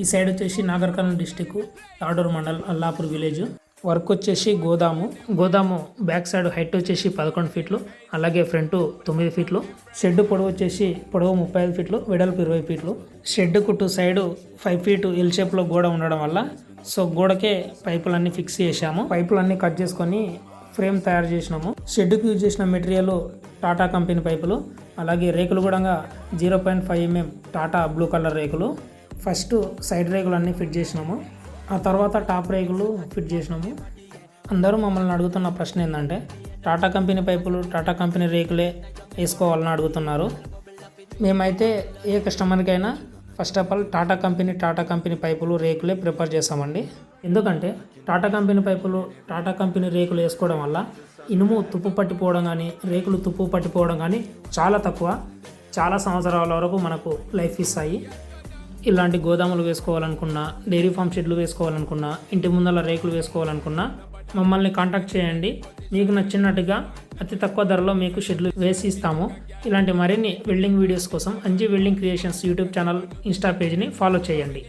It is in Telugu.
ఈ సైడ్ వచ్చేసి Nagar Kurnool district Tadur mandal Allapur village. Work వచ్చేసి గోదాము బ్యాక్ సైడ్ హైట్ వచ్చేసి 11 ఫీట్లు, అలాగే ఫ్రంట్ 9 ఫీట్లు. షెడ్ పొడవు వచ్చేసి 35 ఫీట్లు, వెడల్పు 20 ఫీట్లు. షెడ్కు 2 సైడ్ 5 ఫీట్ ఎల్ షేప్లో గోడ ఉండడం వల్ల సో గోడకే పైపులన్నీ ఫిక్స్ చేసాము. పైపులన్నీ కట్ చేసుకొని ఫ్రేమ్ తయారు చేసినాము. షెడ్కి యూజ్ చేసిన మెటీరియల్ టాటా కంపెనీ పైపులు, అలాగే రేకులు కూడా 0.5 mm టాటా బ్లూ కలర్ రేకులు. ఫస్ట్ సైడ్ రేకులు అన్నీ ఫిట్ చేసినాము, ఆ తర్వాత టాప్ రేకులు ఫిట్ చేసినాము. అందరూ మమ్మల్ని అడుగుతున్న ప్రశ్న ఏంటంటే టాటా కంపెనీ పైపులు టాటా కంపెనీ రేకులే వేసుకోవాలని అడుగుతున్నారు. మేమైతే ఏ కస్టమర్కైనా first of all Tata company పైపులు రేకులే ప్రిఫర్ చేస్తామండి. ఎందుకంటే టాటా కంపెనీ పైపులు టాటా కంపెనీ రేకులు వేసుకోవడం వల్ల ఇనుము తుప్పు పట్టిపోవడం కానీ రేకులు తుప్పు పట్టిపోవడం కానీ చాలా తక్కువ, చాలా సంవత్సరాల వరకు మనకు లైఫ్ ఇస్తాయి. ఇలాంటి గోదాములు వేసుకోవాలనుకున్నా, డైరీ ఫామ్ షెడ్లు వేసుకోవాలనుకున్నా, ఇంటి ముందర రేకులు వేసుకోవాలనుకున్నా మమ్మల్ని కాంటాక్ట్ చేయండి. మీకు నచ్చినట్టుగా అతి తక్కువ ధరలో మీకు షెడ్లు వేసి ఇస్తాము. ఇలాంటి మరిన్ని వెల్డింగ్ వీడియోస్ కోసం Anji welding creations YouTube channel, insta పేజ్ని ఫాలో చేయండి.